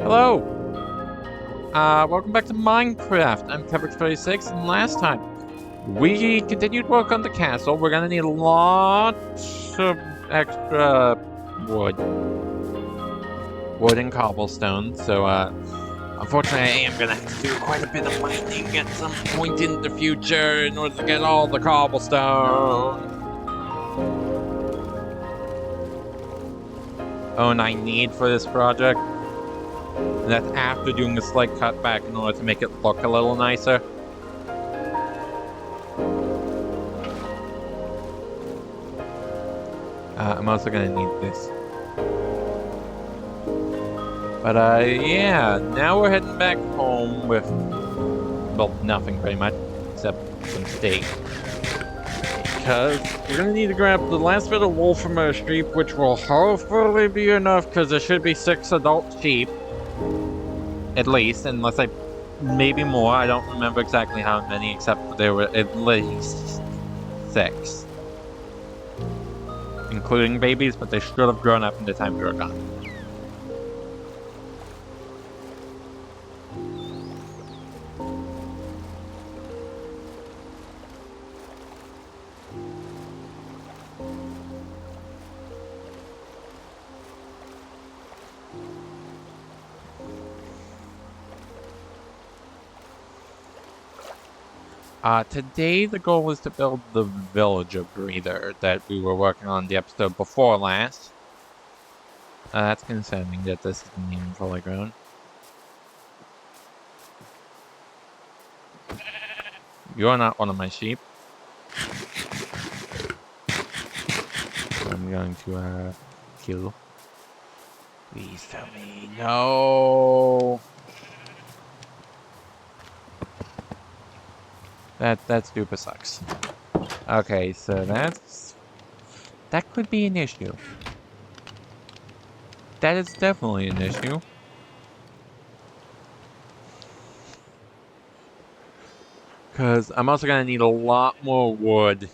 Hello! Welcome back to Minecraft. I'm Kevin26, and last time we continued work on the castle. We're gonna need a lot of extra wood. Wood and cobblestone, so, unfortunately I am gonna have to do quite a bit of mining at some point in the future in order to get all the cobblestone. Oh, and I need for this project. And that's after doing a slight cutback in order to make it look a little nicer. I'm also gonna need this. But, yeah, now we're heading back home with, well, nothing pretty much, except some steak. Because we're gonna need to grab the last bit of wool from our sheep, which will hopefully be enough, because there should be 6 adult sheep. At least, unless maybe more, I don't remember exactly how many, except there were at least 6. Including babies, but they should have grown up in the time we were gone. Today the goal was to build the villager breeder that we were working on the episode before last. That's concerning that this isn't even fully grown. You're not one of my sheep. I'm going to, kill. Please tell me, no! That stupid sucks. Okay, so that could be an issue. That is definitely an issue. Because I'm also going to need a lot more wood.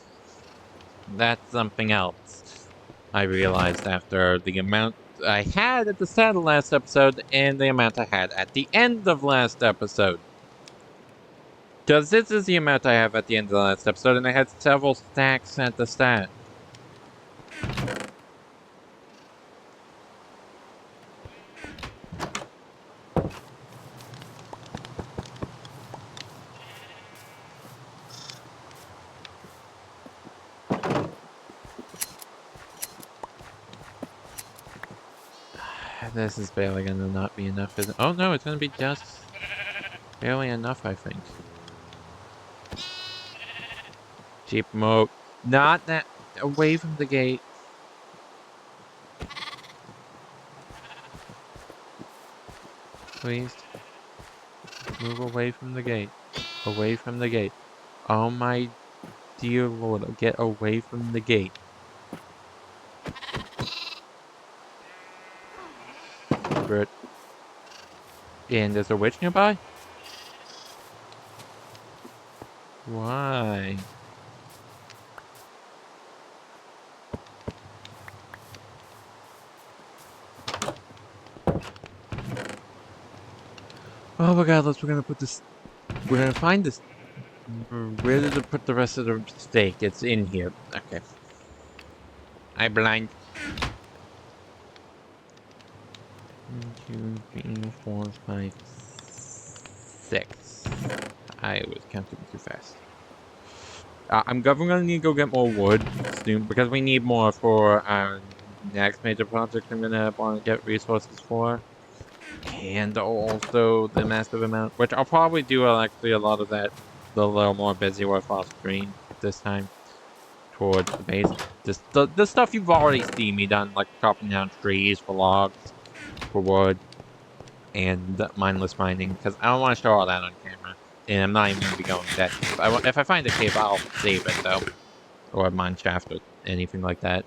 That's something else. I realized after the amount I had at the start of last episode and the amount I had at the end of last episode. Because this is the amount I have at the end of the last episode, and I had several stacks at the start. This is barely gonna not be enough, is it? Oh no, it's gonna be just barely enough, I think. Cheap mode. Not that. Away from the gate. Please. Move away from the gate. Away from the gate. Oh my dear lord, get away from the gate. Bert. And there's a witch nearby? Why? Oh, regardless, we're gonna put this. We're gonna find this. Where did it put the rest of the steak? It's in here. Okay. I'm blind. 1, 2, 3, 4, 5, 6. I was counting too fast. I'm gonna need to go get more wood soon because we need more for our next major project I'm gonna want to get resources for. And also the massive amount, which I'll probably do actually a lot of that, the little more busy work off screen this time towards the base. Just the stuff you've already seen me done, like chopping down trees for logs, for wood, and mindless mining, because I don't want to show all that on camera. And I'm not even going to be going that deep. If I find a cave, I'll save it, though. Or a mine shaft or anything like that.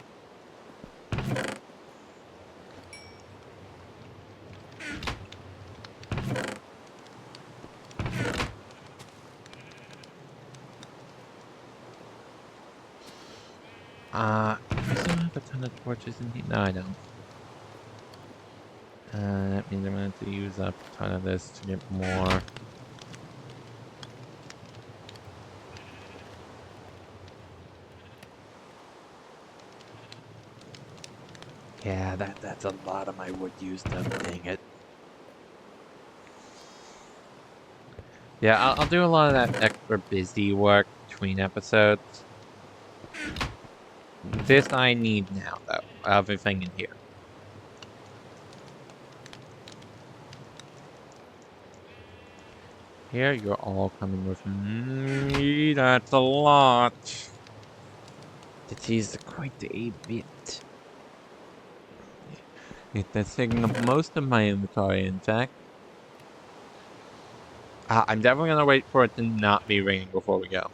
I still have a ton of torches in here. No, I don't. That means I'm gonna have to use up a ton of this to get more. Yeah, that's a lot of my wood used up, dang it. Yeah, I'll do a lot of that extra busy work between episodes. This I need now, though. Everything in here. Here, you're all coming with me. That's a lot. It is quite a bit. That's taking up most of my inventory, in fact. I'm definitely gonna wait for it to not be raining before we go.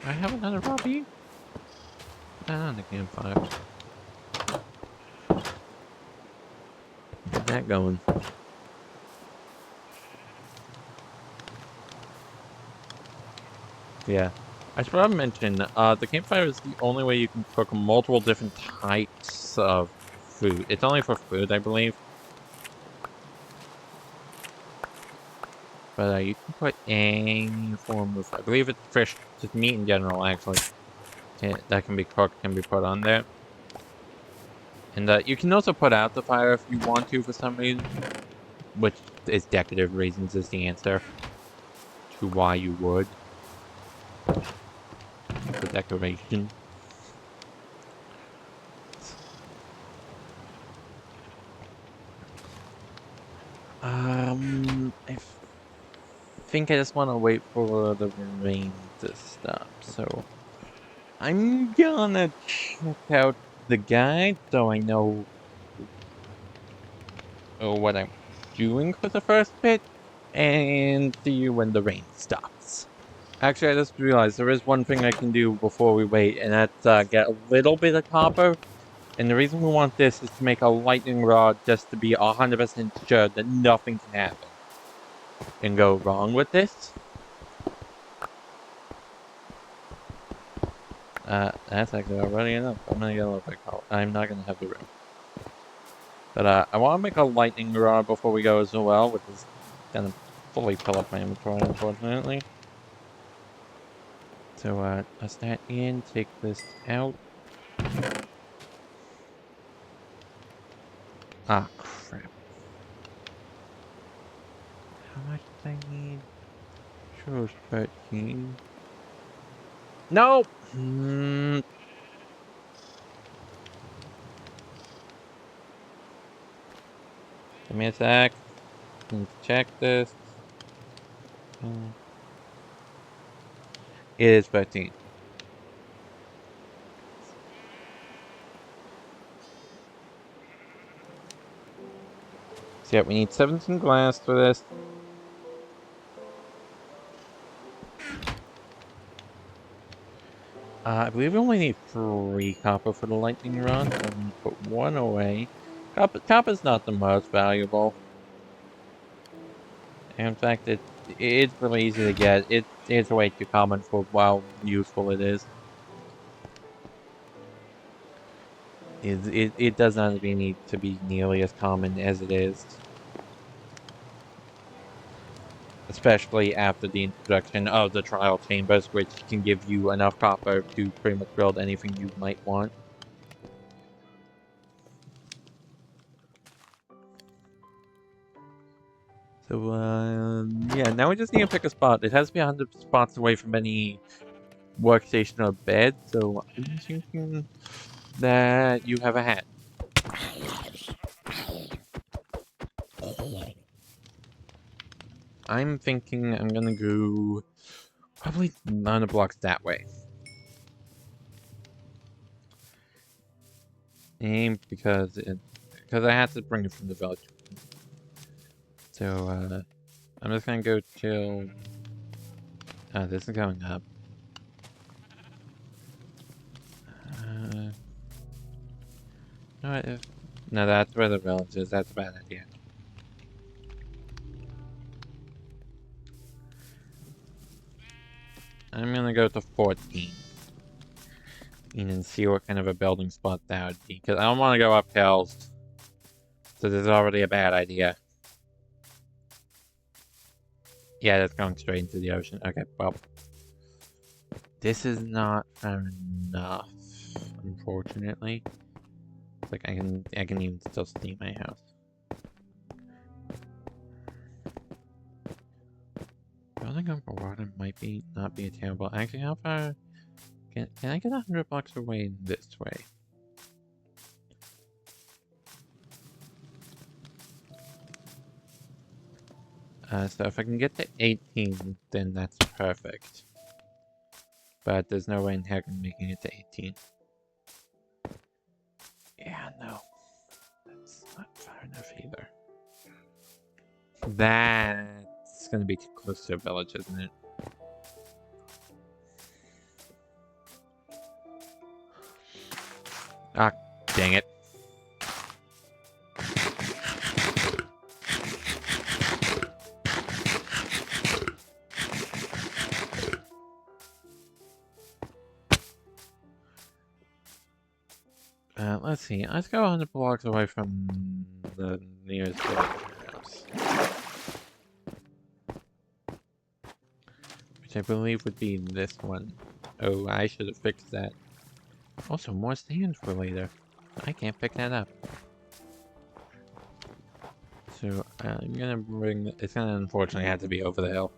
I have another Robbie? Put that on the campfire. Get that going. Yeah. I should probably mention, the campfire is the only way you can cook multiple different types of food. It's only for food, I believe. But you can put any form of, I believe it's fish, just meat in general, actually. That can be cooked, can be put on there. And you can also put out the fire if you want to for some reason. Which is decorative reasons is the answer to why you would. The decoration. I think I just want to wait for the rain to stop, so I'm gonna check out the guide so I know what I'm doing for the first bit, and see you when the rain stops. Actually, I just realized there is one thing I can do before we wait, and that's get a little bit of copper. And the reason we want this is to make a lightning rod just to be 100% sure that nothing can happen and go wrong with this. That's actually already enough. I'm gonna get a little bit cold. I'm not gonna have the room. But I want to make a lightning rod before we go as well, which is gonna fully fill up my inventory, unfortunately. So, let's that in, take this out. Ah, crap. How much do I need? Shows 13. Nope! Give me a sec. Need to check this. It is 13. So yeah, we need 17 glass for this. I believe we only need 3 copper for the lightning rod, so I'm gonna put 1 away. Copper's not the most valuable. In fact, it's really easy to get. It's way too common for how useful it is. It does not need to be nearly as common as it is. Especially after the introduction of the trial chambers, which can give you enough copper to pretty much build anything you might want. So, yeah, now we just need to pick a spot. It has to be 100 spots away from any workstation or bed, so I'm thinking that you have a hat. I'm thinking I'm gonna go probably none of the blocks that way. Aim because I had to bring it from the village. So, I'm just gonna go till... this is going up. No, that's where the village is. That's a bad idea. I'm gonna go to 14. And see what kind of a building spot that would be. Because I don't want to go up hills. So this is already a bad idea. Yeah, that's going straight into the ocean. Okay, well. This is not enough, unfortunately. It's like I can even still see my house. Building up water might not be a terrible. Actually, how far can I get 100 blocks away this way? So if I can get to 18, then that's perfect. But there's no way in heck I'm making it to 18. Yeah, no. That's not far enough either. That's gonna be too close to a village, isn't it? Ah, dang it. Let's see. Let's go 100 blocks away from the nearest house. Which I believe would be this one. Oh, I should have fixed that. Also, more sand for later. I can't pick that up. So, I'm gonna bring... It's gonna unfortunately have to be over the hill.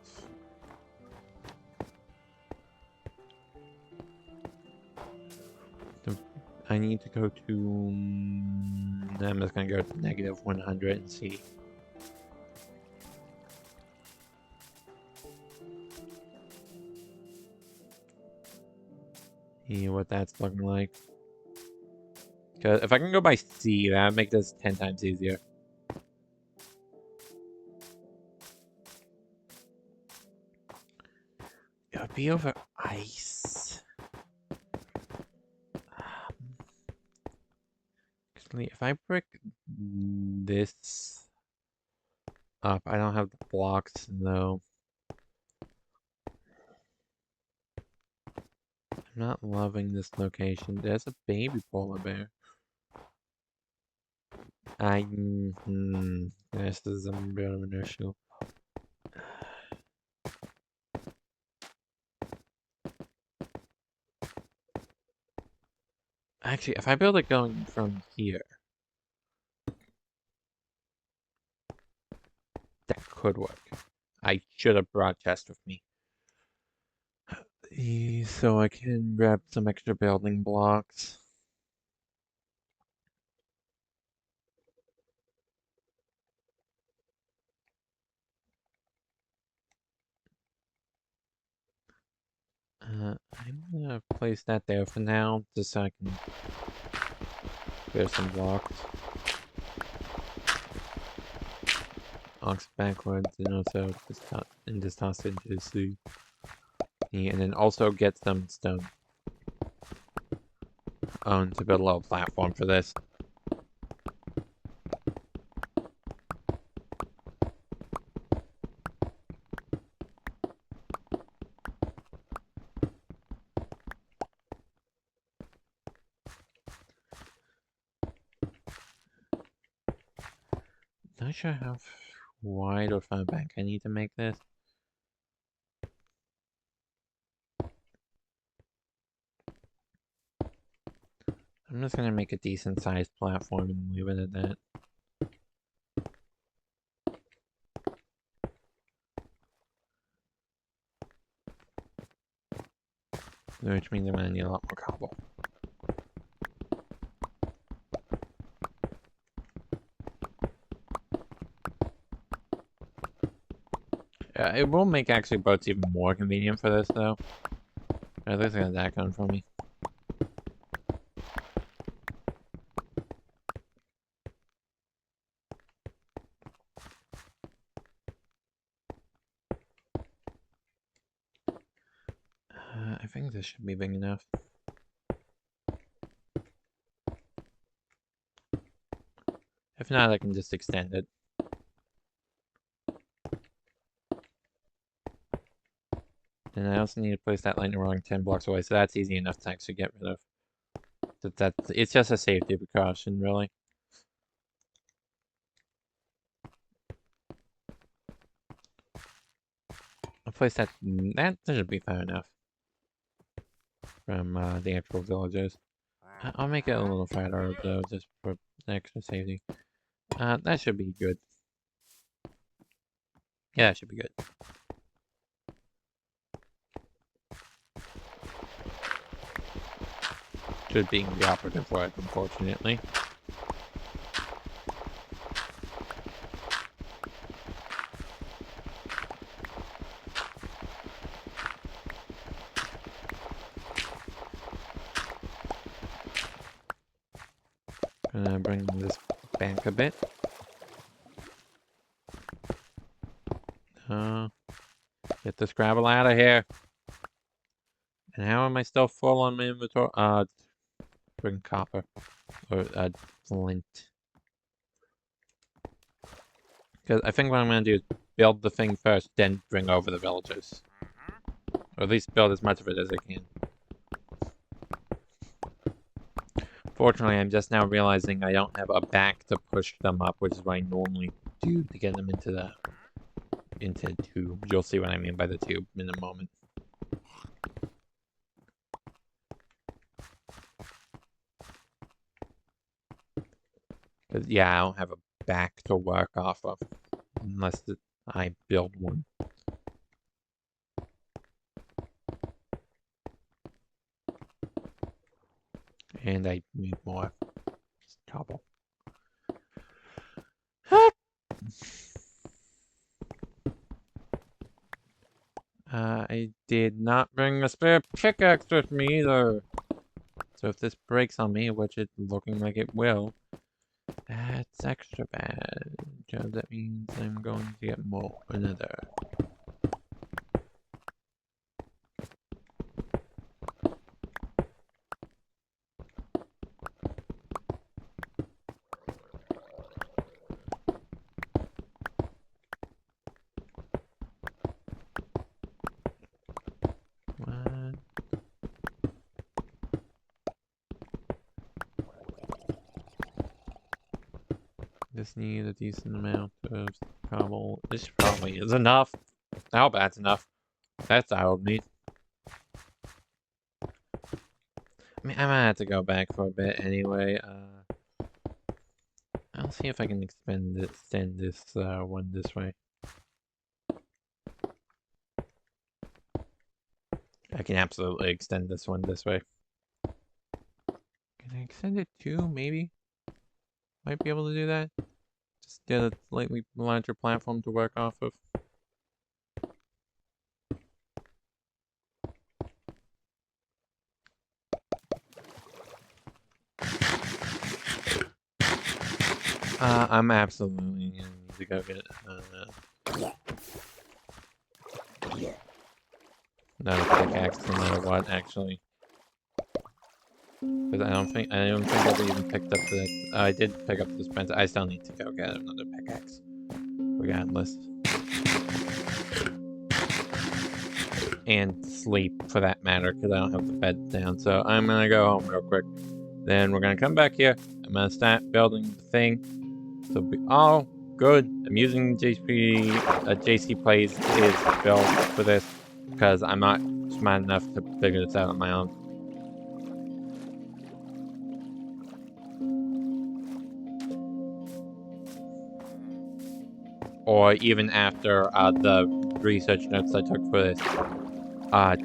I need to go to... I'm just gonna go to negative 100 and see. See what that's looking like. Because if I can go by sea, that would make this 10 times easier. It would be over ice. Actually, if I brick this up, I don't have the blocks though. I'm not loving this location. There's a baby polar bear. This is a bit of an issue. Actually, if I build it going from here, that could work. I should have brought chest with me. So I can grab some extra building blocks. I'm gonna place that there for now, just so I can clear some blocks. Ox backwards, and also just toss it into the sea. Yeah, and then also get some stone. To build a little platform for this. Not sure how wide or far back I need to make this. I'm just gonna make a decent sized platform and leave it at that. Which means I'm gonna need a lot more cobble. It will make actually boats even more convenient for this though. At least I got that going for me. I think this should be big enough. If not, I can just extend it. And I also need to place that lightning rod 10 blocks away, so that's easy enough to actually get rid of. It's just a safety precaution, really. I'll place that. That should be fair enough. From the actual villagers. I'll make it a little fatter, though, just for extra safety. That should be good. Yeah, that should be good. Should being the operative word, unfortunately. Gonna bring this back a bit. Get this gravel out of here. And how am I still full on my inventory? Bring copper. Or, flint. Because I think what I'm gonna do is build the thing first, then bring over the villagers. Or at least build as much of it as I can. Fortunately, I'm just now realizing I don't have a back to push them up, which is what I normally do to get them into the tube. You'll see what I mean by the tube in a moment. Because, yeah, I don't have a back to work off of unless I build one. And I need more cobble. I did not bring a spare pickaxe with me either. So if this breaks on me, which it's looking like it will, that's extra bad. So that means I'm going to get another. Just need a decent amount of cobble. This probably is enough. I hope that's enough. That's all I'll need. I mean, I might have to go back for a bit anyway. I'll see if I can extend this one this way. I can absolutely extend this one this way. Can I extend it too, maybe? Might be able to do that. Just get a slightly larger platform to work off of. I'm absolutely gonna need to go get another pickaxe no matter what, actually. Because I don't think I ever even picked up the. I did pick up the Spencer. I still need to go get another pickaxe, regardless. And sleep, for that matter, because I don't have the bed down. So I'm gonna go home real quick. Then we're gonna come back here. I'm gonna start building the thing. So be all good. I'm using JC Plays is built for this because I'm not smart enough to figure this out on my own. Or even after the research notes I took for this, smart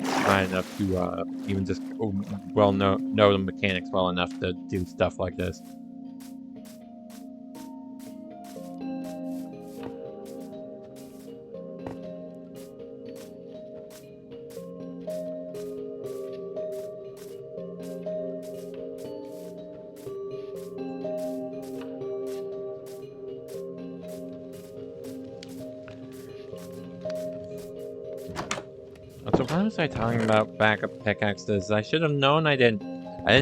enough to even just know the mechanics well enough to do stuff like this. So why was I talking about backup pickaxes? I should have known I didn't. I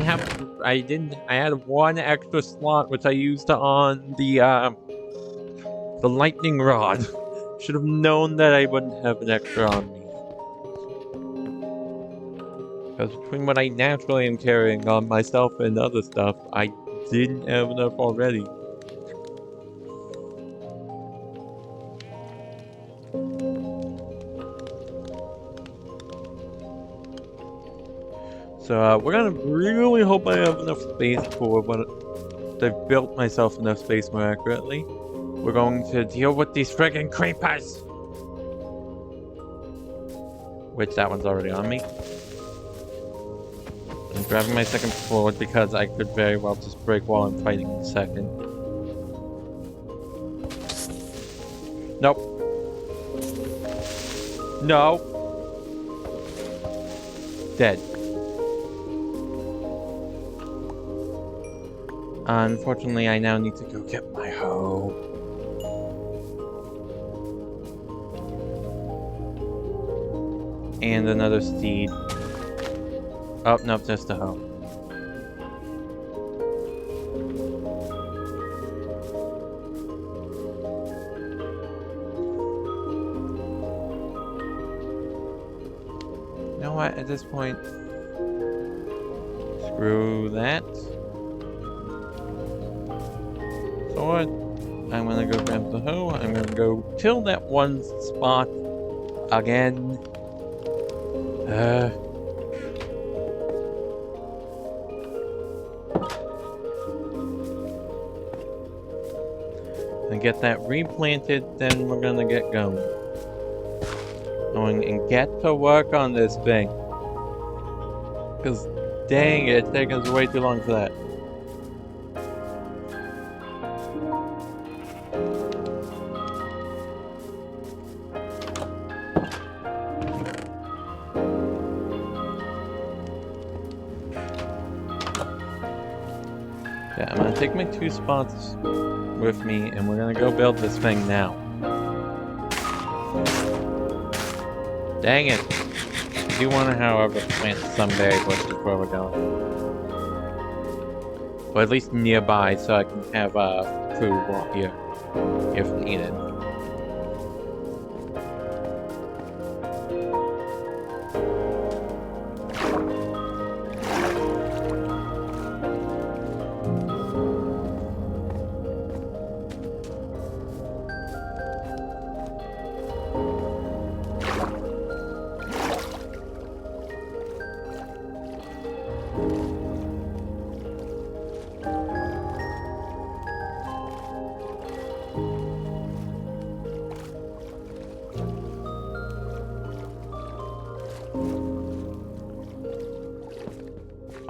had one extra slot which I used on the lightning rod. Should have known that I wouldn't have an extra on me. Because between what I naturally am carrying on myself and other stuff, I didn't have enough already. So we're gonna really hope I have enough space for what I've built myself enough space more accurately. We're going to deal with these friggin' creepers! Which that one's already on me. I'm grabbing my second sword because I could very well just break while I'm fighting in a second. Nope. No! Dead. Unfortunately, I now need to go get my hoe. And another steed. Oh, nope, just a hoe. You know what, at this point, screw that. Sword. I'm gonna go grab the hoe. I'm gonna go till that one spot again. And get that replanted, then we're gonna get going. Going and get to work on this thing. Because, dang it, it's taking us way too long for that. Yeah, I'm gonna take my 2 spots with me, and we're gonna go build this thing now. Dang it! I do want to, however, plant some berry bushes where we're going. Or at least nearby, so I can have food while here, if needed.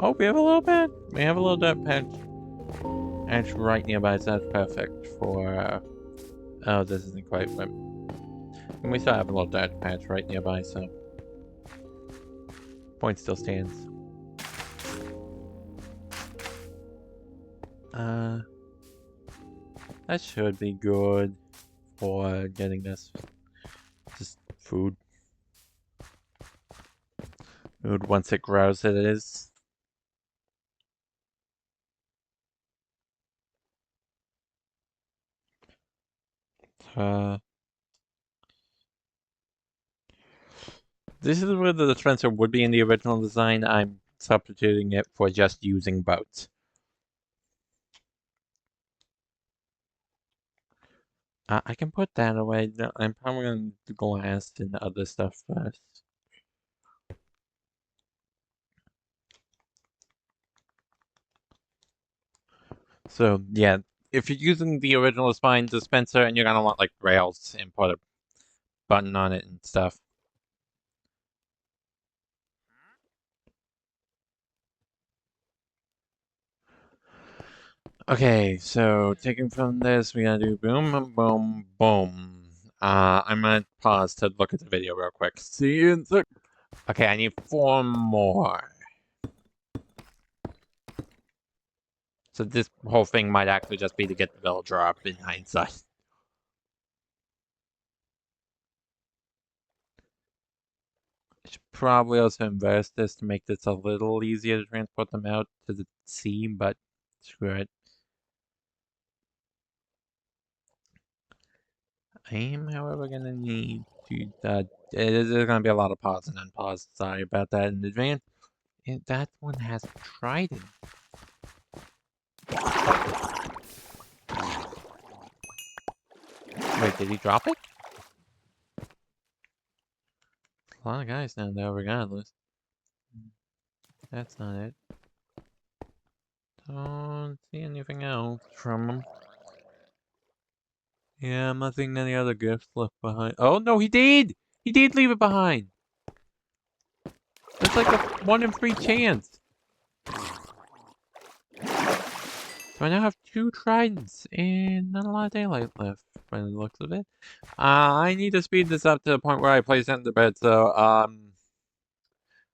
Oh, we have a little bit. We have a little dirt patch. Actually, right nearby, so that's perfect for. Oh, this isn't quite. And we still have a little dirt patch right nearby, so. Point still stands. That should be good for getting this. Just food. Food once it grows, it is. This is where the dispenser would be in the original design. I'm substituting it for just using boats. I can put that away. No, I'm probably going to do glass and other stuff first. So, yeah, if you're using the original spine dispenser and you're going to want like rails and put a button on it and stuff. Okay, so taking from this, we gotta do boom, boom, boom. I'm gonna pause to look at the video real quick. See you in sec. Okay, I need 4 more. So this whole thing might actually just be to get the villager up in hindsight. I should probably also inverse this to make this a little easier to transport them out to the sea, but screw it. I am, however, gonna need to, there's gonna be a lot of pause and unpause. Sorry about that in advance. That one has a trident. Wait, did he drop it? A lot of guys down there regardless. That's not it. Don't see anything else from him. Yeah, I'm not seeing any other gifts left behind. Oh no, he did! He did leave it behind! That's like a 1 in 3 chance. So I now have 2 tridents and not a lot of daylight left by the looks of it. I need to speed this up to the point where I place it in the bed, so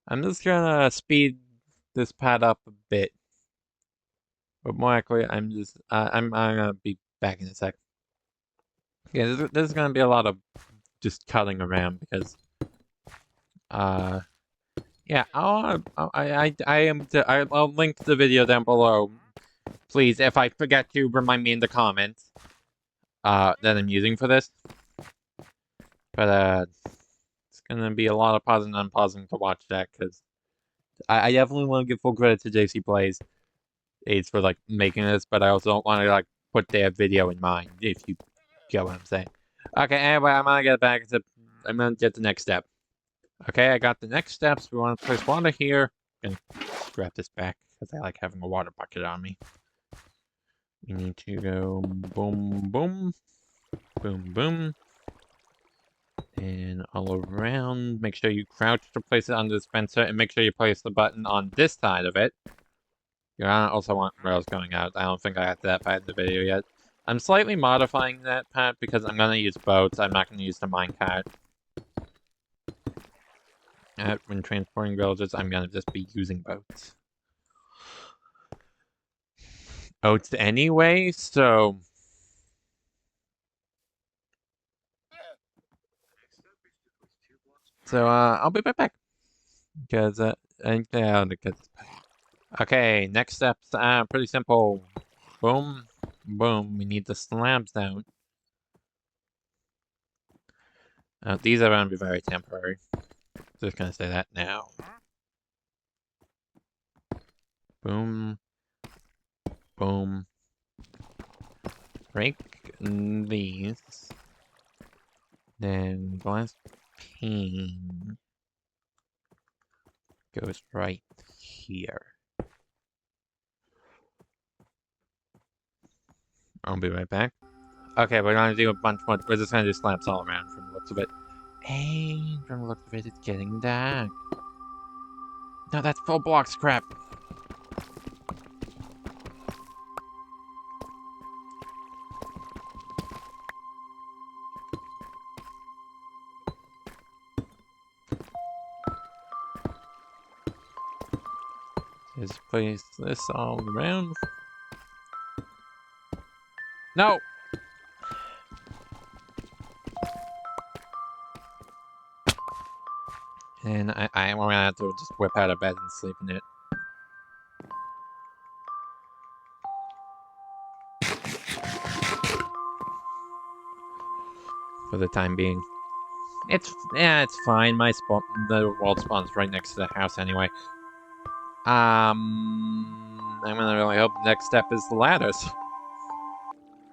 I'm just gonna speed this pad up a bit. But more accurately, I'm gonna be back in a sec. Yeah, this is gonna be a lot of just cutting around because, yeah, I'll link the video down below. Please, if I forget to, remind me in the comments, that I'm using for this. But, it's gonna be a lot of pausing and unpausing to watch that, because I definitely want to give full credit to JC Plays aids for, like, making this, but I also don't want to, like, put their video in mind, if you get what I'm saying. Okay, anyway, I'm gonna get back to, I'm gonna get the next step. Okay, I got the next steps. We want to place water here. I'm gonna grab this back, because I like having a water bucket on me. We need to go boom, boom, boom, boom. And all around, make sure you crouch to place it on the dispenser, and make sure you place the button on this side of it. You also want rails going out. I don't think I got that part in the video yet. I'm slightly modifying that part because I'm going to use boats. I'm not going to use the minecart. When transporting villagers, I'm going to just be using boats. Oats anyway, so... So, I'll be right back. Because, okay, next steps are pretty simple. Boom, boom. We need the slabs down. These are going to be very temporary. Just gonna say that now. Boom. Boom. Break these. Then glass pane goes right here. I'll be right back. Okay, we're gonna do a bunch more. We're just gonna do slabs all around from the looks of it. Hey, from the looks of it, it's getting dark. No, that's full blocks, crap. Just place this all around. No! And I'm gonna have to just whip out of bed and sleep in it. For the time being. It's fine. The world spawns right next to the house anyway. I'm gonna really hope the next step is the ladders.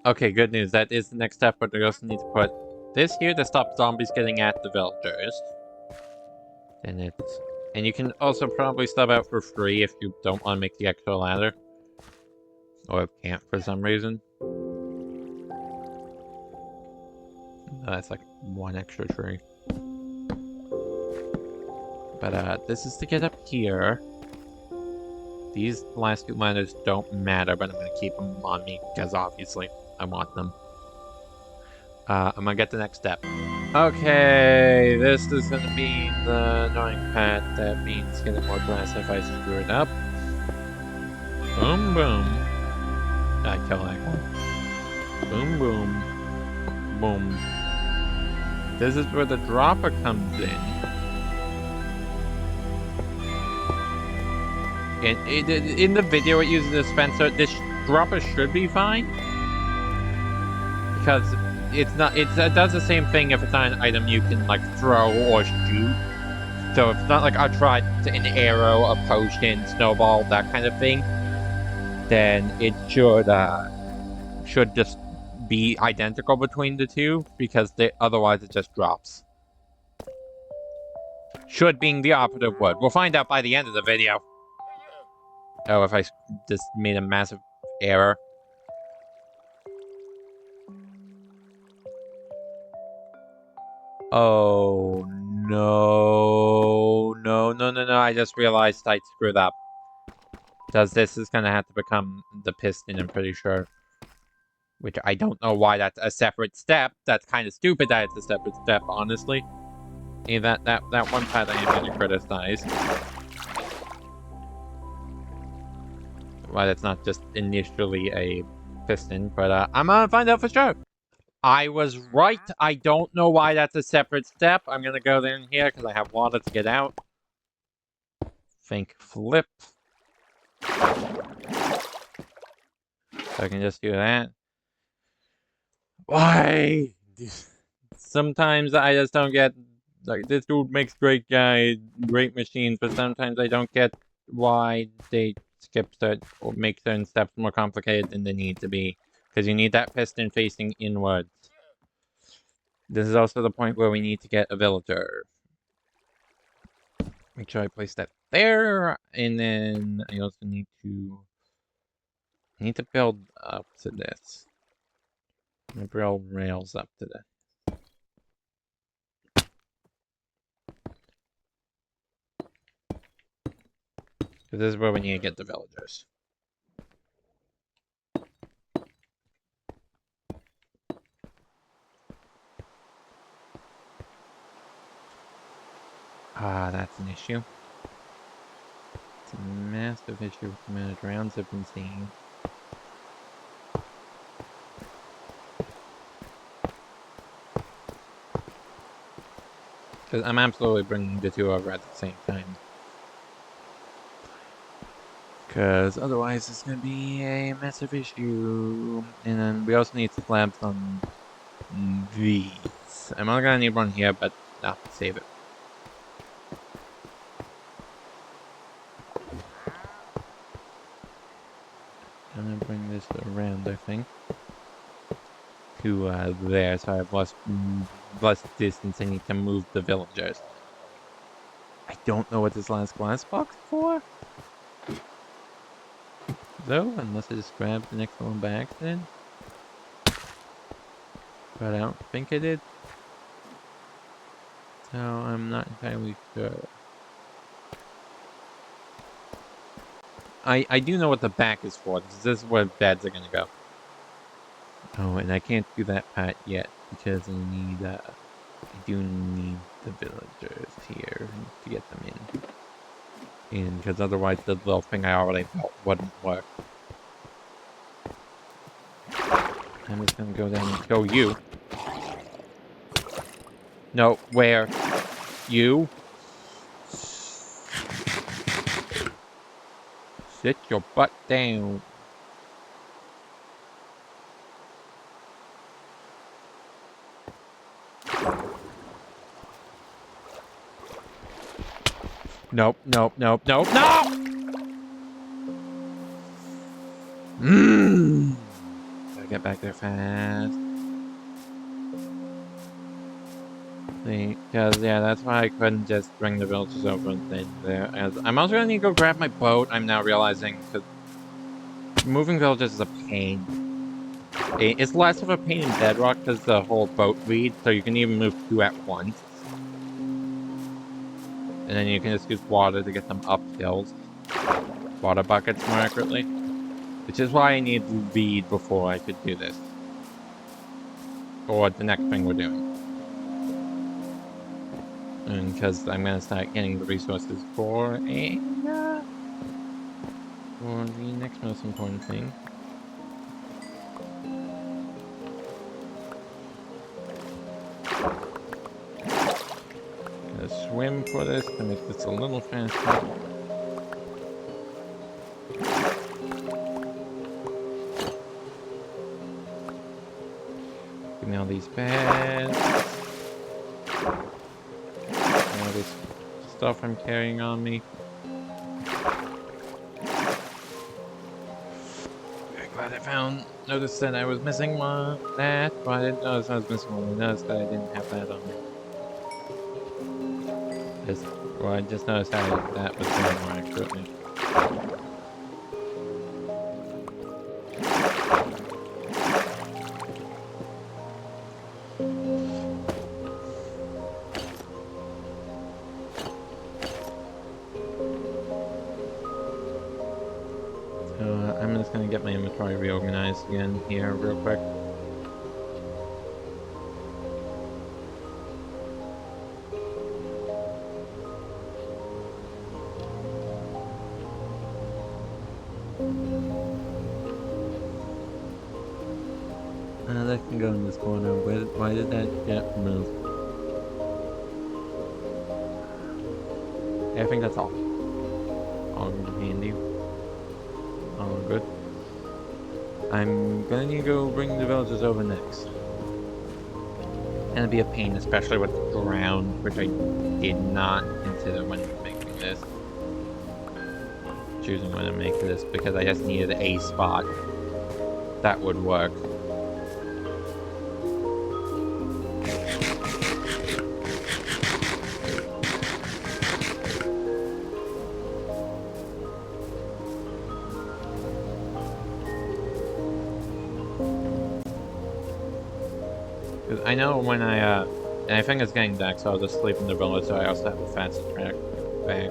Okay, good news. That is the next step, but we also need to put this here to stop zombies getting at the villagers. And you can also probably stub out for free if you don't want to make the extra ladder. Or can't for some reason. That's like 1 extra tree. But this is to get up here. These last 2 ladders don't matter, but I'm going to keep them on me because obviously I want them. I'm going to get the next step. Okay, this is going to be the annoying part. That means getting more glass if I screw it up. Boom, boom. I kill that guy. Boom, boom. Boom. This is where the dropper comes in. And in the video it uses a dispenser. This dropper should be fine. Because it does the same thing if it's not an item you can like throw or shoot. So it's not like I tried an arrow, a potion, snowball, that kind of thing. Then it should just be identical between the two because otherwise it just drops. Should being the operative word. We'll find out by the end of the video. Oh, if I just made a massive error. Oh, no. No. I just realized I screwed up. Because this is going to have to become the piston, I'm pretty sure. Which I don't know why that's a separate step. That's kind of stupid that it's a separate step, honestly. Hey, that one part I am going to criticize. Why that's not just initially a piston, but I'm going to find out for sure. I was right. I don't know why that's a separate step. I'm going to go in here because I have water to get out. Think flip. So I can just do that. Why? Sometimes I just don't get, like, this dude makes great machines, but sometimes I don't get why they skip or make certain steps more complicated than they need to be. Because you need that piston facing inwards. This is also the point where we need to get a villager. Make sure I place that there, and then I also need to build up to this. I'm gonna build rails up to this. Because this is where we need to get the villagers. Ah, that's an issue. It's a massive issue with the amount of rounds I've been seeing. Because I'm absolutely bringing the two over at the same time. Because otherwise it's going to be a massive issue. And then we also need slabs on these. I'm only going to need one here, but I'll save it. I'm going to bring this around, I think. To there, so I have less distance I need to move the villagers. I don't know what this last glass box is for. Though, unless I just grabbed the next one by accident. But I don't think I did. So I'm not entirely sure. I do know what the back is for. This is where beds are gonna go. Oh, and I can't do that part yet because I do need the villagers here to get them in. Because otherwise the little thing I already built wouldn't work. I'm just gonna go down and go you. No, where? You? Sit your butt down. Nope. No! Gotta get back there fast. Because, yeah, that's why I couldn't just bring the villagers over and stay there. I'm also gonna need to go grab my boat, I'm now realizing, because moving villagers is a pain. It's less of a pain in Bedrock because the whole boat lead, so you can even move two at once. And then you can just use water to get them up hills. Water buckets, more accurately. Which is why I need lead before I could do this. Or the next thing we're doing. And because I'm going to start getting the resources for the next most important thing. Gonna swim for this to make this a little faster. Give me all these beds. Now just stuff I'm carrying on me. Very glad I noticed that I was missing that, but I didn't notice I was missing one. I noticed that I didn't have that on me. I just noticed how that was going more accurately. So I'm just gonna get my inventory reorganized again here real quick. That can go in this corner. Why did that get moved? I think that's all. All handy. All good. I'm gonna need to go bring the villagers over next. And it'd be a pain, especially with the ground, which I did not consider when making this. Choosing when to make this, because I just needed a spot that would work. I know when and I think it's getting dark, so I'll just sleep in the village, so I also have a faster track back.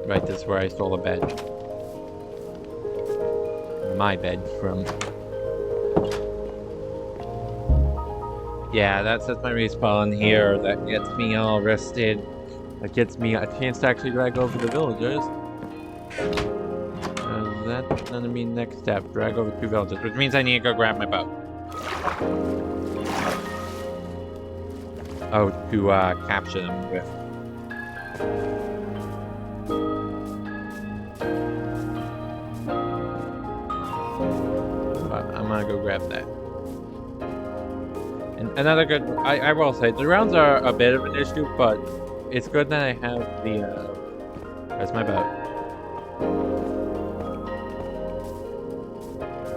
Right, this is where I stole a bed. My bed from. Yeah, that's just my respawn here. That gets me all rested. That gets me a chance to actually drag over the villagers. That's gonna be next step. Drag over 2 villagers, which means I need to go grab my bow. Oh, to capture them with. But I'm gonna go grab that. And another good, I will say, the rounds are a bit of an issue, but it's good that I have the, where's my boat?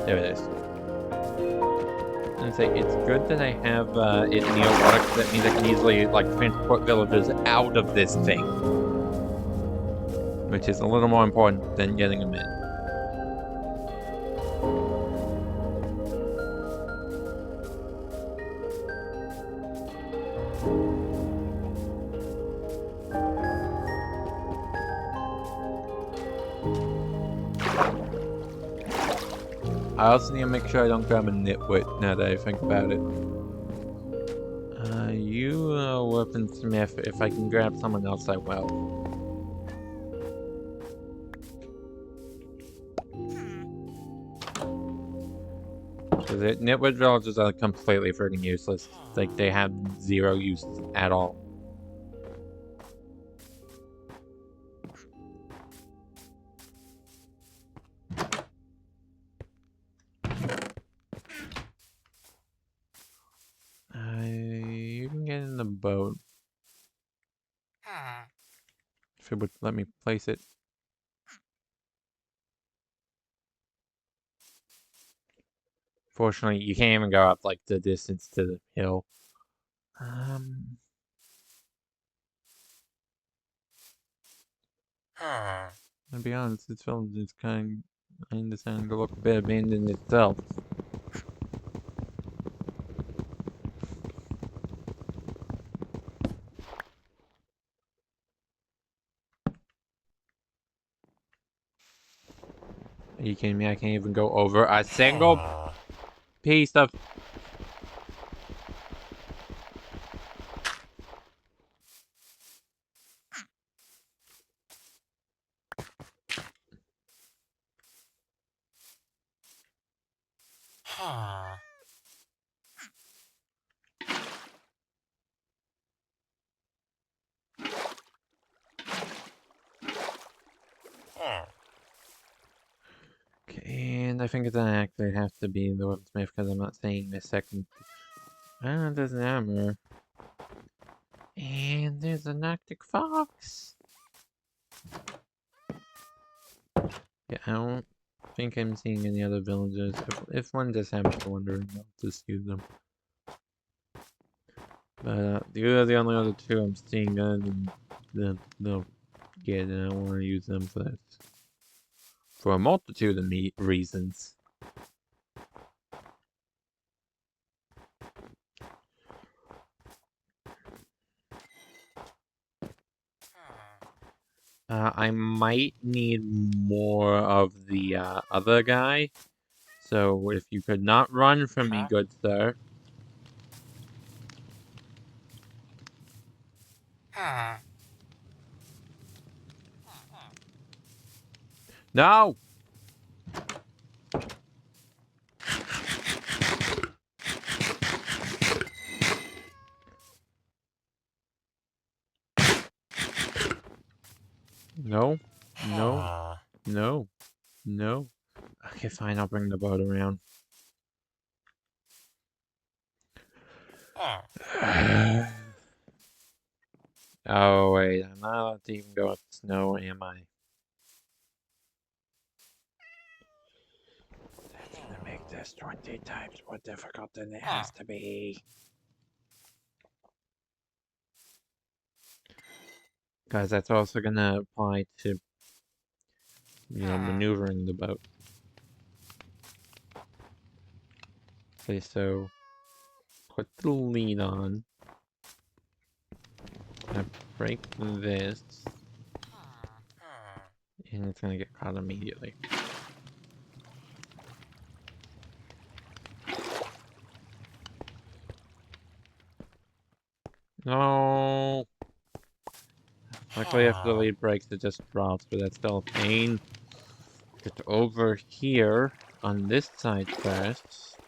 There it is. And say it's good that I have it near water, because that means I can easily like transport villagers out of this thing, which is a little more important than getting them in. I also need to make sure I don't grab a nitwit now that I think about it. You weaponsmith, if I can grab someone else, I will. Because nitwit villagers are completely freaking useless. Like, they have 0 use at all. You can get in the boat. If it would let me place it. Fortunately, you can't even go up like the distance to the hill. To be honest, this village is kind of starting to look a bit abandoned itself. Are you kidding me? I can't even go over a single piece of... Okay, and I think it's gonna actually have to be the weaponsmith because I'm not saying the second. And there's an hammer. And there's an Arctic fox. Yeah, I don't think I'm seeing any other villagers. If one just happens to wander in, I'll just use them. But the only other two I'm seeing, and they'll get, and I don't want to use them for that. For a multitude of reasons. I might need more of the other guy. So if you could not run from me, good sir. No! No. No. No. No. Okay, fine, I'll bring the boat around. Oh, wait, I'm not allowed to even go up snow, am I? That's gonna make this 20 times more difficult than it has to be. Because that's also gonna apply to, maneuvering the boat. Okay, so put the lead on. Gonna break this. And it's gonna get caught immediately. No. Luckily, after the lead breaks, it just drops, but that's still a pain. Get over here on this side first.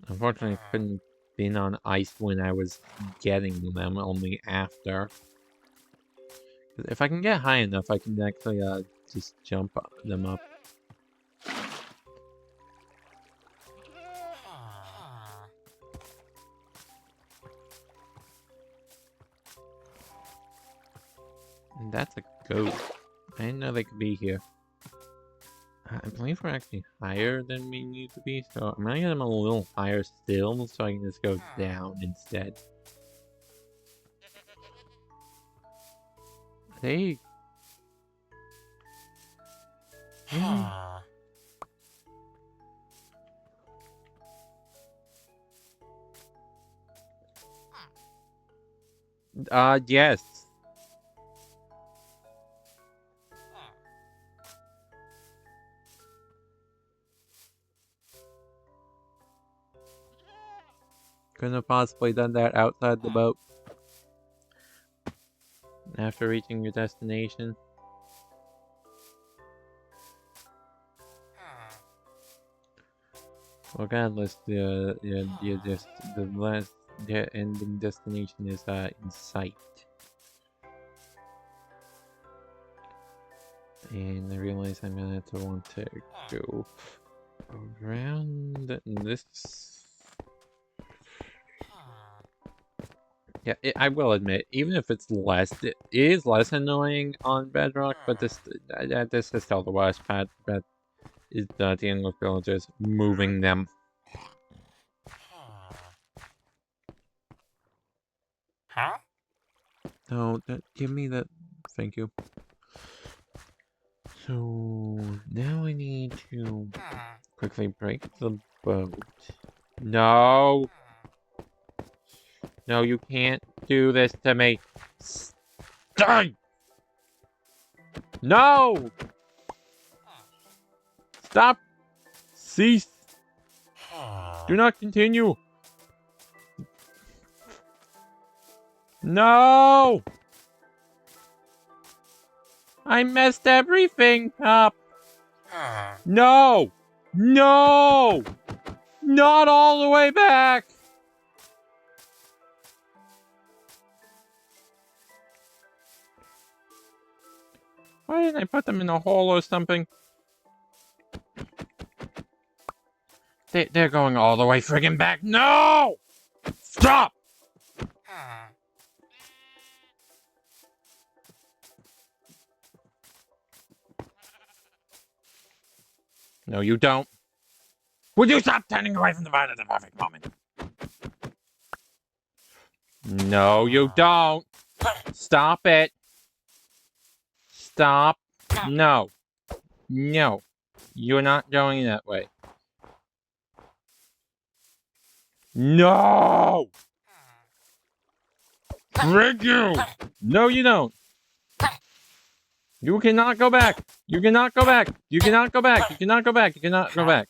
Unfortunately, I couldn't be on ice when I was getting them, only after. If I can get high enough, I can actually just jump them up. And that's a goat. I didn't know they could be here. I believe we're actually higher than we need to be, so I'm gonna get them a little higher still, so I can just go down instead. They... yes. Couldn't have possibly done that outside the boat. After reaching your destination. Regardless, the last ending destination is in sight. And I realize I'm gonna have to want to go around this. Yeah, I will admit, even if it's less, it is less annoying on Bedrock, but this is still the worst part. But is dealing with villagers, moving them. Huh? No, give me that. Thank you. So now I need to quickly break the boat. No! No, you can't do this to me. Stop! No! Stop! Cease! Do not continue! No! I messed everything up! No! No! Not all the way back! Why didn't I put them in a hole or something? They're going all the way friggin' back. No! Stop! No, you don't. Would you stop turning away from the vine at the perfect moment? No, you don't. Stop it. Stop. No. No. You're not going that way. No! Frig you! No, you don't. You cannot go back. You cannot go back. You cannot go back. You cannot go back. You cannot go back.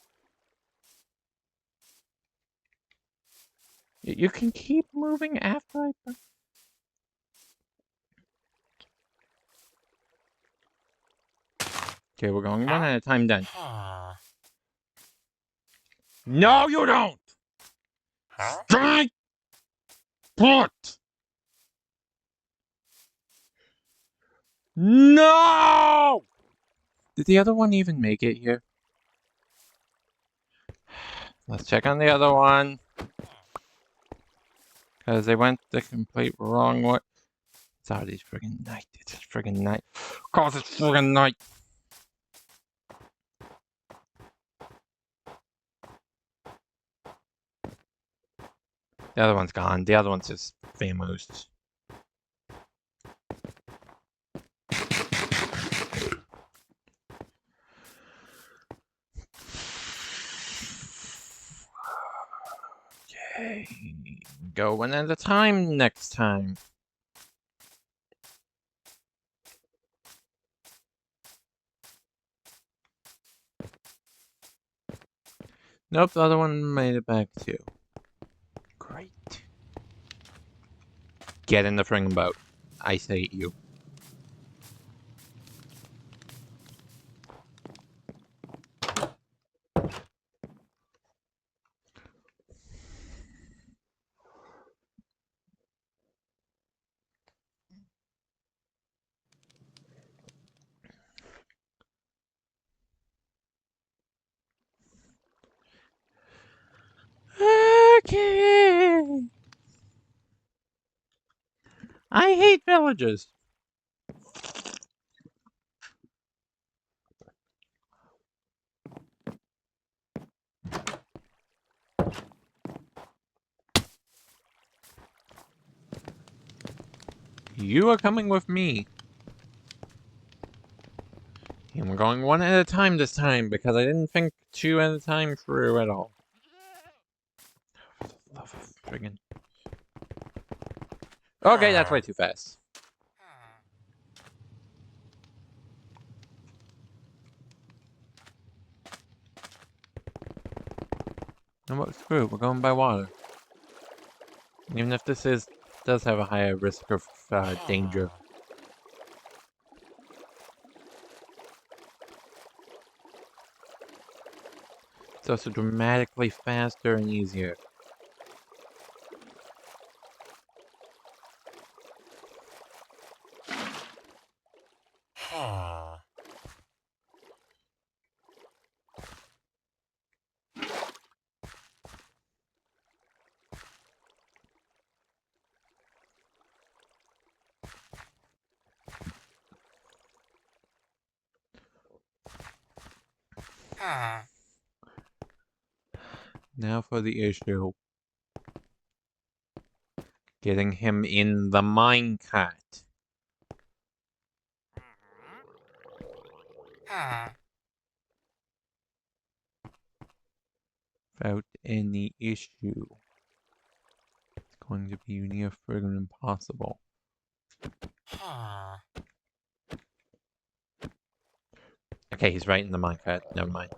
You can keep moving after I... Okay, we're going one at a time then. No, you don't! Stay put! No! Did the other one even make it here? Let's check on the other one. Because they went the complete wrong way. It's already friggin' night. It's friggin' night. Cause it's friggin' night. The other one's gone. The other one's just famous. Okay. Go one at a time next time. Nope, the other one made it back too. Great. Get in the friggin' boat. I say you. Okay. I hate villages. You are coming with me. And we're going one at a time this time because I didn't think two at a time through at all. For the love of friggin'. Okay, that's way too fast. No, but screw it, we're going by water. Even if this does have a higher risk of danger. It's also dramatically faster and easier. Now for the issue. Getting him in the minecart. Without any issue. It's going to be near friggin' impossible. Okay, he's right in the minecart. Never mind.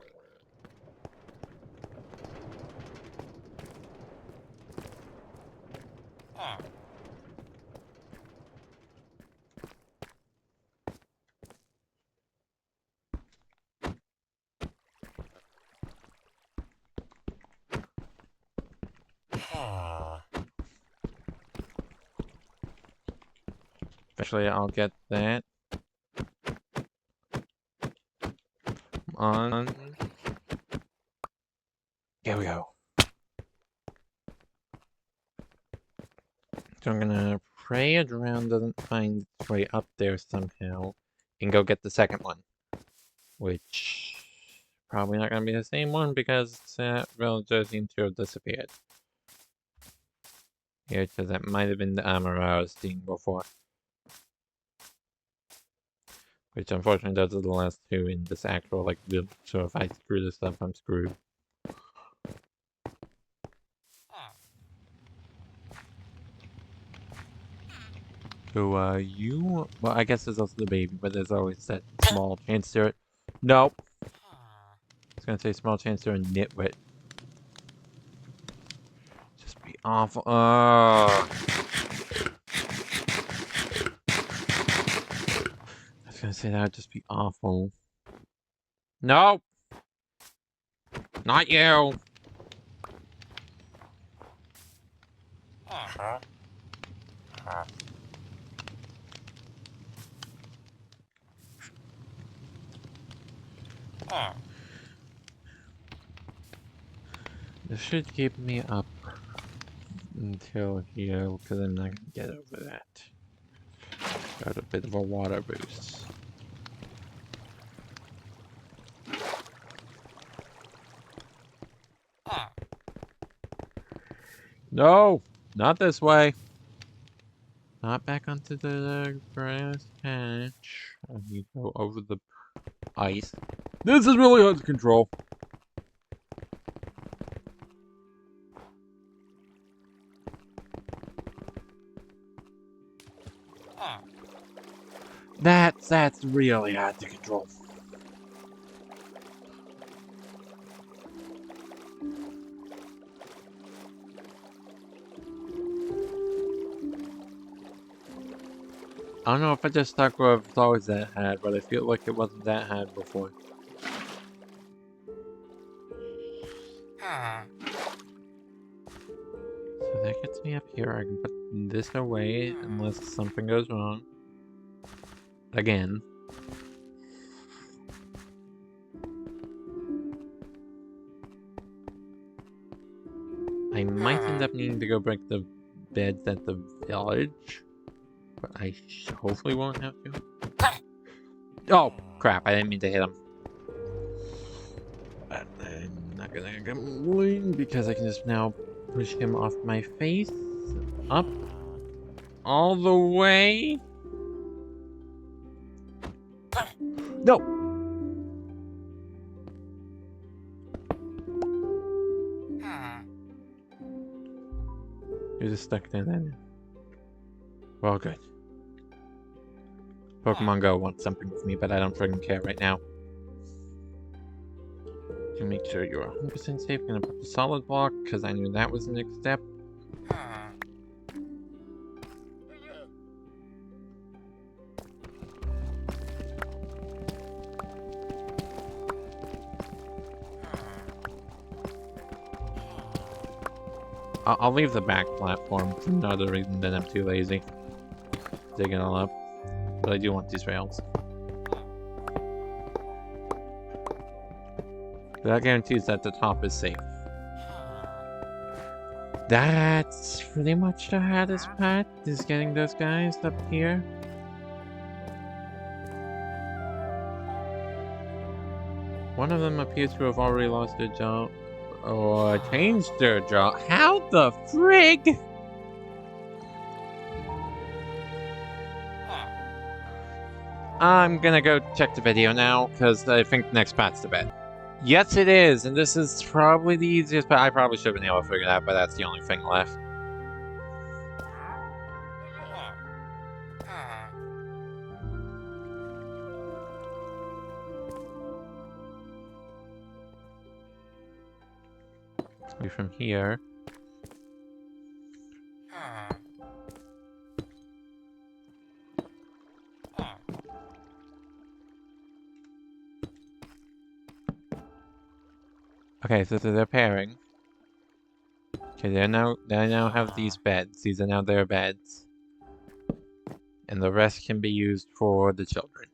Eventually I'll get that. on. Here we go. So I'm gonna pray a drown doesn't find its way up there somehow and go get the second one. Which probably not gonna be the same one because that villager seems to have disappeared. Yeah, because that might have been the armor I was seeing before. Which unfortunately those are the last two in this actual like build, so if I screw this up, I'm screwed. So you well I guess there's also the baby, but there's always that small chance to it. Nope. I was gonna say small chance to a nitwit. Just be awful. I was gonna say that would just be awful. No! Not you! This should keep me up until here, because I'm not gonna get over that. Got a bit of a water boost. No! Not this way! Not back onto the grass patch. I need to go over the ice. This is really hard to control. That's really hard to control. I don't know if I just stuck with it's always that hard, but I feel like it wasn't that hard before. So that gets me up here. I can put this away unless something goes wrong. Again. I might end up needing to go break the beds at the village. But I hopefully won't have to. Oh, crap. I didn't mean to hit him. But I'm not gonna get going because I can just now push him off my face. Up. All the way. No! You're just stuck there then. Well, good. Pokemon Go wants something with me, but I don't freaking care right now. To make sure you're 100% safe, I'm gonna put the solid block, because I knew that was the next step. I'll leave the back platform for no other reason than I'm too lazy. Digging it all up. But I do want these rails. That guarantees that the top is safe. That's pretty much the hardest part, is getting those guys up here. One of them appears to have already lost their jaw. Or changed their jaw. How the frig? I'm gonna go check the video now, because I think the next part's the bed. Yes, it is, and this is probably the easiest part. I probably should have been able to figure it out, but that's the only thing left. Be from here. Okay, so they're pairing. Okay, they now have these beds. These are now their beds. And the rest can be used for the children.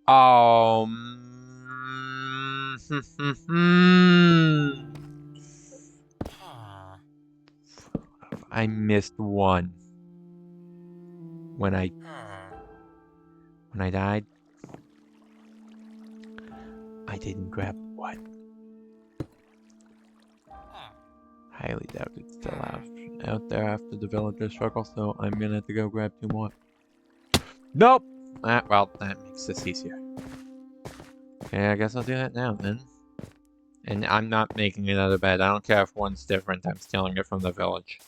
Oh. I missed one when I died. I didn't grab what? Highly doubt it's still out there after the villager struggle, so I'm gonna have to go grab 2 more. Nope! Well, that makes this easier. Okay, I guess I'll do that now then. And I'm not making another bed. I don't care if one's different. I'm stealing it from the village.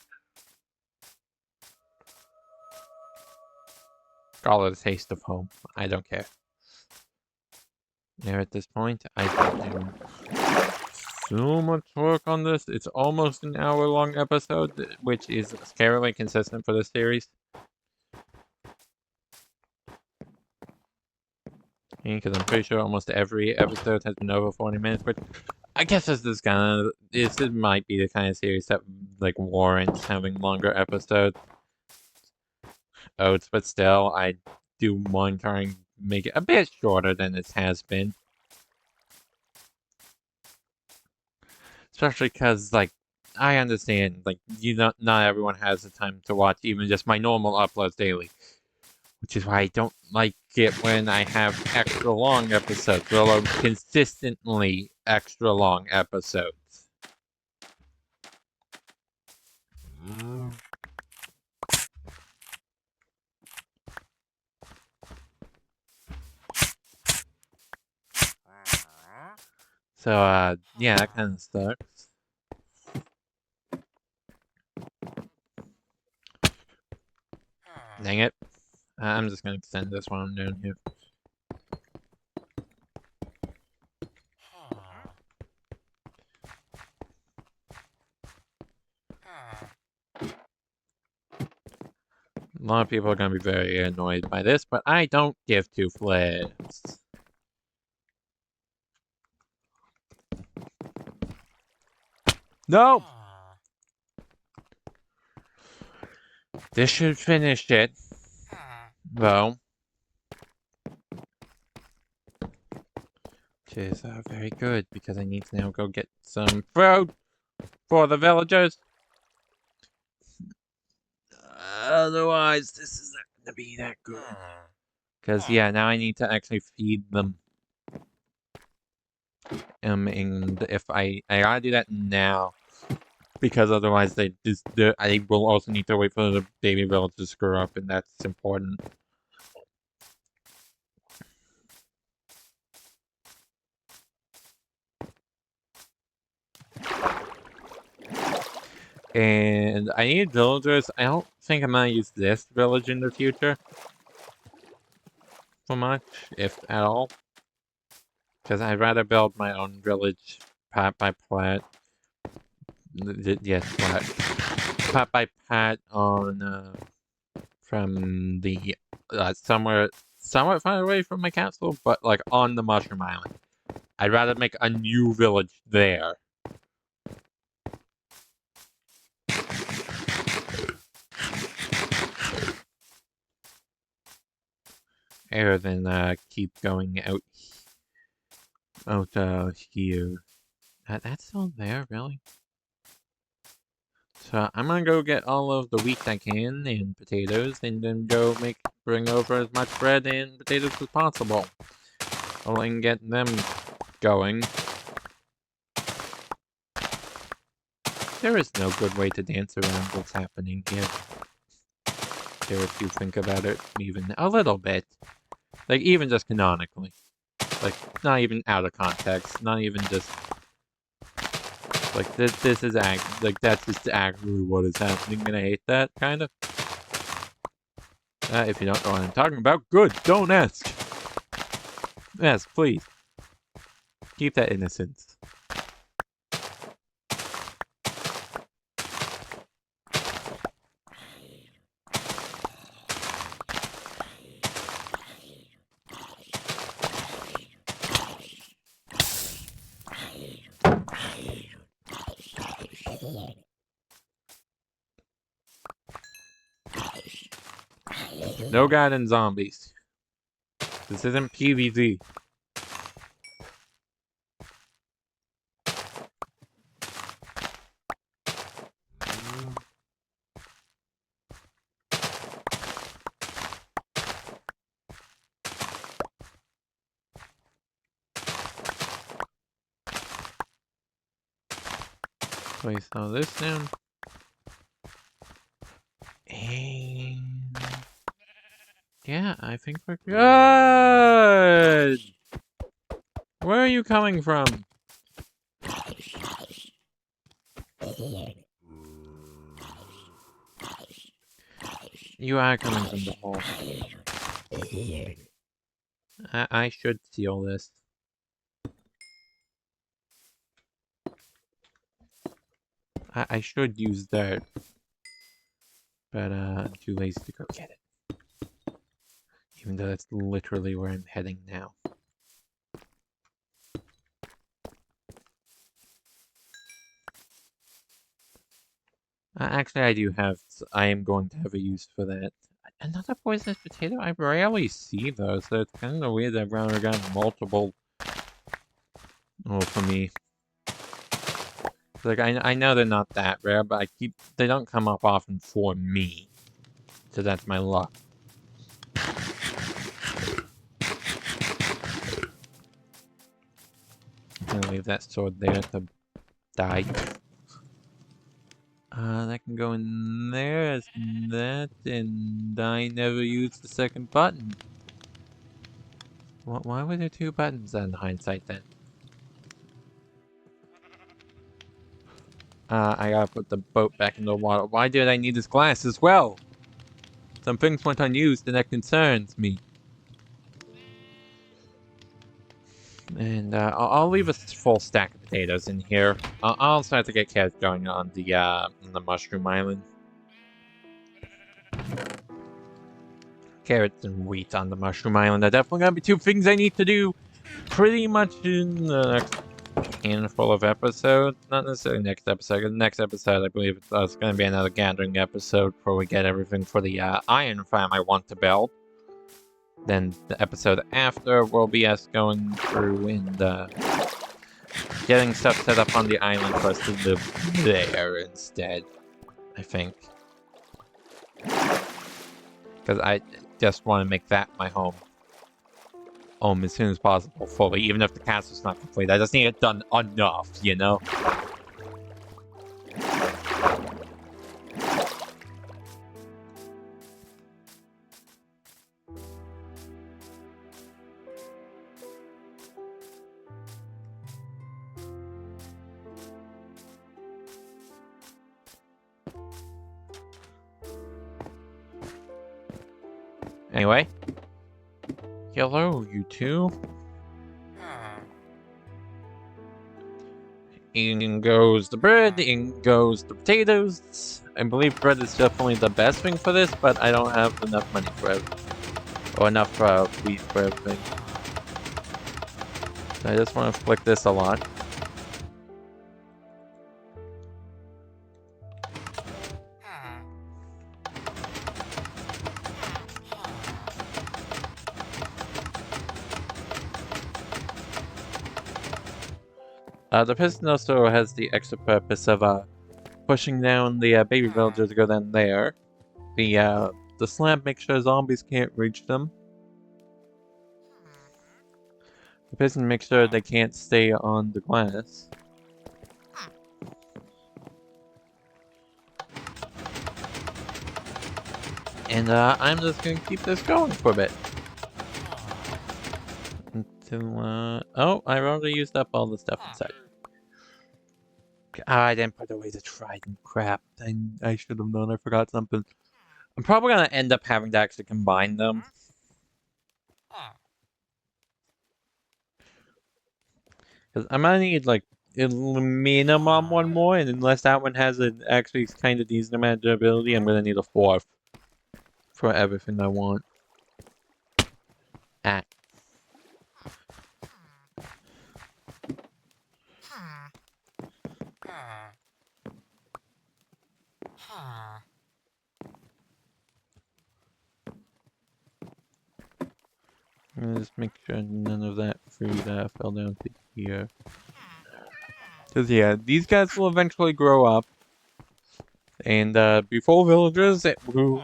Call it a taste of home. I don't care. There at this point, I do so much work on this. It's almost an hour-long episode, which is scarily consistent for this series. Because I'm pretty sure almost every episode has been over 40 minutes, but I guess this might be the kind of series that like warrants having longer episodes. But still, I do want to try and make it a bit shorter than it has been. Especially because, like, I understand, like, not everyone has the time to watch even just my normal uploads daily. Which is why I don't like it when I have extra long episodes, although consistently extra long episodes. So, yeah, that kind of sucks. Dang it. I'm just gonna extend this while I'm doing here. A lot of people are gonna be very annoyed by this, but I don't give 2 flips. No! This should finish it, though. Which is very good, because I need to now go get some food for the villagers. Otherwise, this is not going to be that good. Because, yeah, now I need to actually feed them. And if I gotta do that now. Because otherwise, I will also need to wait for the baby village to screw up, and that's important. And I need villagers. I don't think I'm gonna use this village in the future. So much, if at all. Because I'd rather build my own village pat by pat. Yes, pat by pat on from the somewhere somewhat far away from my castle, but like on the Mushroom Island. I'd rather make a new village there. Rather than keep going out here. That's still there, really? So I'm gonna go get all of the wheat I can and potatoes, and then bring over as much bread and potatoes as possible. So I can get them going. There is no good way to dance around what's happening here. Here, if you think about it, even a little bit. Like, even just canonically. Like, not even out of context, not even just... Like, this is like, that's just actually what is happening, and I hate that, kind of. If you don't know what I'm talking about, good, don't ask. Yes, please. Keep that innocence. No god and zombies. This isn't PvZ. Place all this down. And yeah, I think we're good. Where are you coming from? You are coming from the hole. I should steal this. I should use dirt. But I'm too lazy to go get it. Even though that's literally where I'm heading now. Actually, I do have. I am going to have a use for that. Another poisonous potato? I rarely see those, so it's kind of weird that I've run around multiple. Oh, for me. Like, I know they're not that rare, but they don't come up often for me. So that's my luck. I'm gonna leave that sword there to die. That can go in there as that, and I never used the second button. Why were there two buttons in hindsight then? I gotta put the boat back in the water. Why did I need this glass as well? Some things went unused and that concerns me. And I'll leave a full stack of potatoes in here. I'll also have to get carrots going on the mushroom island. Carrots and wheat on the mushroom island are definitely gonna be two things I need to do pretty much in the next handful of episodes. Not necessarily next episode. The next episode, I believe it's going to be another gathering episode before we get everything for the iron farm I want to build. Then the episode after will be us going through and getting stuff set up on the island for us to live there instead, I think. Because I just want to make that my home. As soon as possible, fully. Even if the castle's not complete, I just need it done enough, you know? Anyway. Hello, you two. In goes the bread, in goes the potatoes. I believe bread is definitely the best thing for this, but I don't have enough money for it. Or enough wheat for everything. So I just want to flick this a lot. The piston also has the extra purpose of pushing down the baby villagers to go down there. The slab makes sure zombies can't reach them. The piston makes sure they can't stay on the glass. And I'm just gonna keep this going for a bit. Until, oh, I already used up all the stuff inside. I didn't put away the trident. Crap. I should have known. I forgot something. I'm probably gonna end up having to actually combine them. Because I'm gonna need, like, minimum one more, and unless that one has an actually kind of decent amount of durability, I'm gonna need a fourth. For everything I want. Just make sure none of that food fell down to here. Because, yeah, these guys will eventually grow up. And before villagers,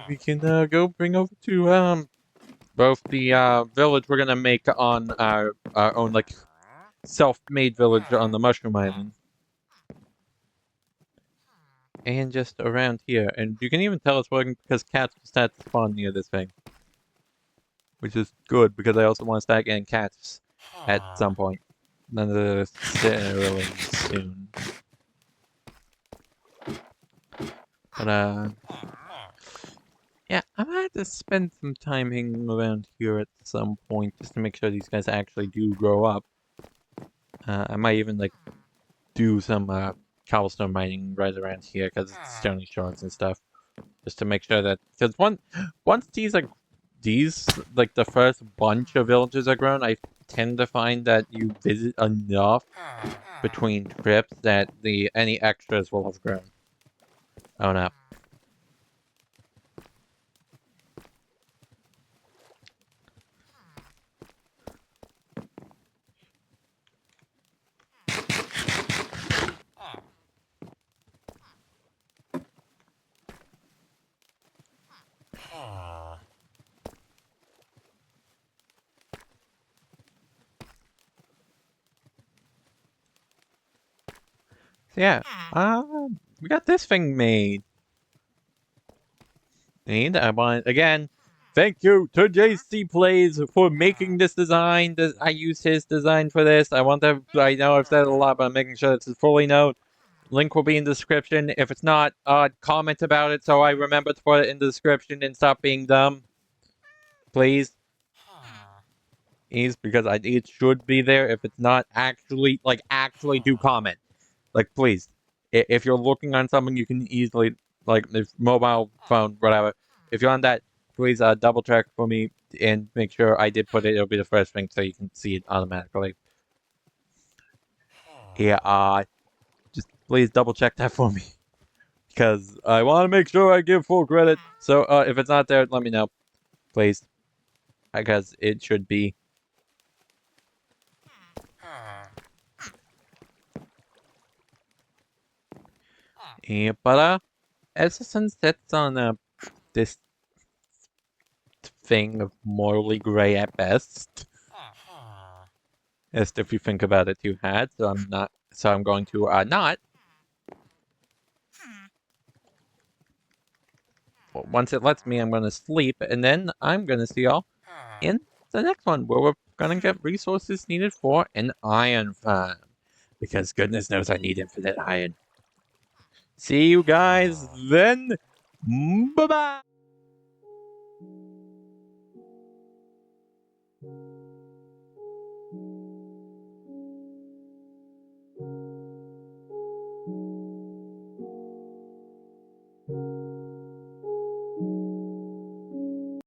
we can go bring over to both the village we're gonna make on our own like self-made village on the Mushroom Island, and just around here. And you can even tell it's working because cats will start to spawn near this thing, which is good because I also want to start getting cats at some point. None of this really soon. But yeah, I might have to spend some time hanging around here at some point just to make sure these guys actually do grow up. I might even like do some cobblestone mining right around here because it's stony shards and stuff, just to make sure that because once these like the first bunch of villages are grown, I tend to find that you visit enough between trips that any extras will have grown. Oh no. So yeah, we got this thing made. And I want, again, thank you to JC Plays for making this design. I used his design for this. I know I've said it a lot, but I'm making sure it's fully known. Link will be in the description. If it's not, comment about it so I remember to put it in the description and stop being dumb. Please. Because it should be there. If it's not, actually do comment. Like, please. If you're looking on something, you can easily, like, if mobile phone, whatever. If you're on that, please double check for me and make sure I did put it. It'll be the first thing so you can see it automatically. Yeah, just please double check that for me. Because I want to make sure I give full credit. So if it's not there, let me know. Please. Because it should be. Yeah, but since that's on this thing of morally gray at best, as if you think about it too hard, so I'm going to not. Once it lets me, I'm going to sleep, and then I'm going to see y'all in the next one, where we're going to get resources needed for an iron farm. Because goodness knows I need infinite iron. See you guys then. Bye-bye.